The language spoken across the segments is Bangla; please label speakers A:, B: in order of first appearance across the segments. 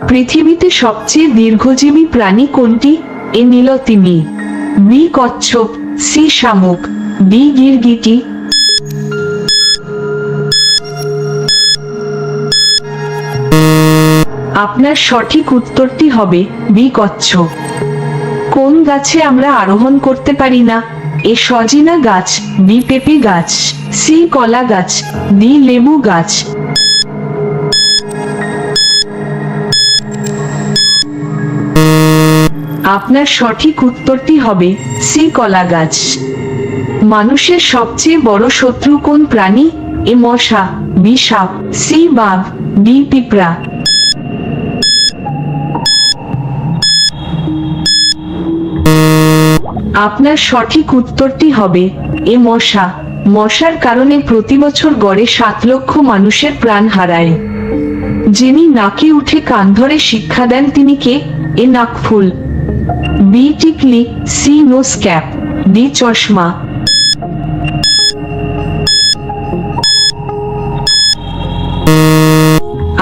A: পৃথিবীতে সবচেয়ে দীর্ঘজীবী প্রাণী কোনটি? এ নীলতিমি, বি কচ্ছপ, সি শামুক, ডি গিরগিটি। আপনার সঠিক উত্তরটি হবে বি কচ্ছপ। কোন গাছে আমরা আরোহণ করতে পারি না? এ সজিনা গাছ, বি পেঁপে গাছ, সি কলা গাছ, ডি লেবু গাছ। আপনার সঠিক উত্তরটি হবে সি কলা গাছ। মানুষের সবচেয়ে বড় শত্রু কোন প্রাণী? এ মশা, বি সাপ, সি বাঘ, ডি পিঁপড়া। আপনার সঠিক উত্তরটি হবে এ মশা। মশার কারণে প্রতি বছর গড়ে 7 লক্ষ মানুষের প্রাণ হারায়। যিনি নাকে উঠে কান ধরে শিক্ষা দেন তিনি কে? এ নাকফুল, বি টিকলি, সি নোজ ক্যাপ, ডি চশমা।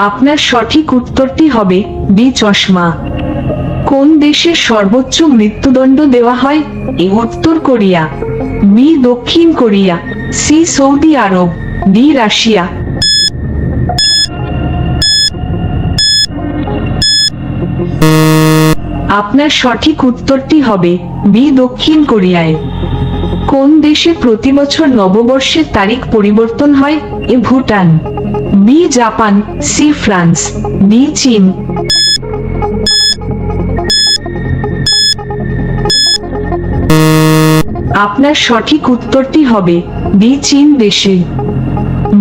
A: আপনার সঠিক উত্তরটি হবে ডি চশমা। কোন দেশে সর্বোচ্চ মৃত্যুদণ্ড দেওয়া হয়? এ উত্তর কোরিয়া, বি দক্ষিণ কোরিয়া, সি সৌদি আরব, ডি রাশিয়া। আপনার সঠিক উত্তরটি হবে বি দক্ষিণ কোরিয়ায়। কোন দেশে প্রতি বছর নববর্ষের তারিখ পরিবর্তন হয়? A Bhutan, B Japan, C France, D চীন। আপনার সঠিক উত্তরটি হবে ডি চীন দেশে।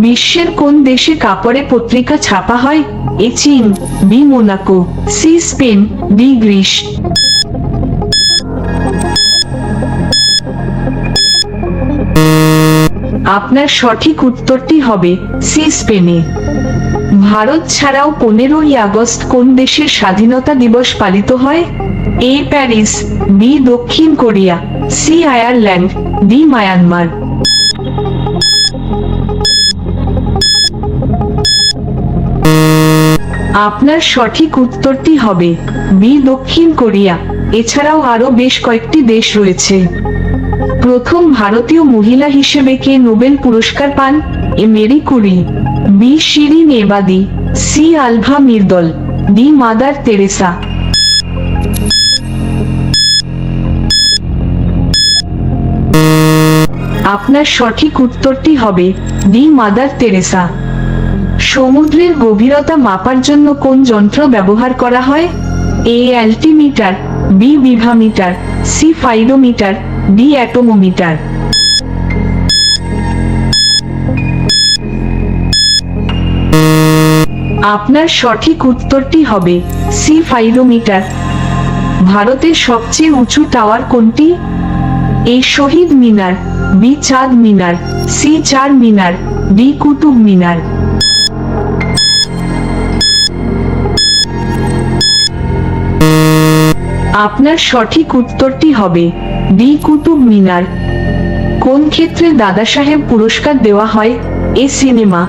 A: বিশ্বের কোন দেশে কাপড়ে পত্রিকা ছাপা হয়? এ চীন, B Monaco, C Spain, D Greece. আপনার সঠিক উত্তরটি হবে সি স্পেনে। ভারত ছাড়াও 15ই আগস্ট কোন দেশের স্বাধীনতা দিবস পালিত হয়? এ প্যারিস, বি দক্ষিণ Korea, C Ireland, D Myanmar. আপনার সঠিক উত্তরটি হবে বি দক্ষিণ কোরিয়া। এছাড়াও আরো বেশ কয়েকটি দেশ রয়েছে। প্রথম ভারতীয় মহিলা হিসেবে কে নোবেল পুরস্কার পান? A Marie Curie, B Shirin Ebadi, C Alva Myrdal, D Mother Teresa. আপনার সঠিক উত্তরটি হবে ডি মাদার তেরেসা। সমুদ্রের গভীরতা মাপার জন্য কোন যন্ত্র ব্যবহার করা হয়? এ অ্যালটিমিটার, বি বিভামিটার, সি ফাইরোমিটার, ডি অ্যাটোমোমিটার। আপনার সঠিক উত্তরটি হবে সি ফাইরোমিটার। ভারতের সবচেয়ে উঁচু টাওয়ার কোনটি? এ শহীদ মিনার, বি চাঁদ মিনার, সি চার মিনার, ডি কুতুব মিনার। আপনার সঠিক উত্তরটি হবে ডি কুতুব মিনার। কোন ক্ষেত্রে দাদা সাহেব পুরস্কার দেওয়া হয়? এ সিনেমা,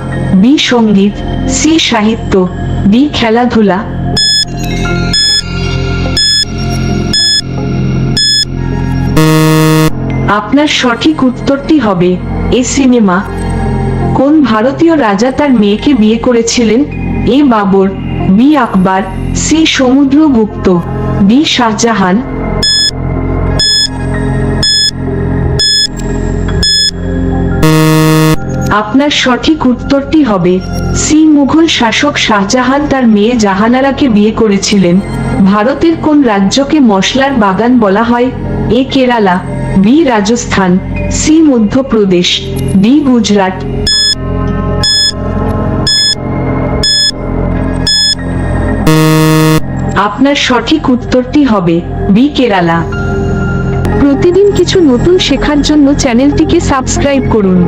A: বি সঙ্গীত, সি সাহিত্য, ডি খেলাধুলা। আপনার সঠিক উত্তরটি হবে এ সিনেমা। কোন ভারতীয় রাজা তার মেয়েকে বিয়ে করেছিলেন? এ বাবর, বি আকবর, সি সমুদ্রগুপ্ত, ডি শাহজাহান। আপনার সঠিক উত্তরটি হবে সি মুঘল শাসক শাহজাহান তার মেয়ে জাহানারাকে বিয়ে করেছিলেন। ভারতের কোন রাজ্যকে মশলার বাগান বলা হয়? A Kerala, B Rajasthan, C Madhya Pradesh, D Gujarat. আপনার সঠিক উত্তরটি হবে বি কেরালা। প্রতিদিন কিছু নতুন শেখার জন্য চ্যানেলটিকে সাবস্ক্রাইব করুন।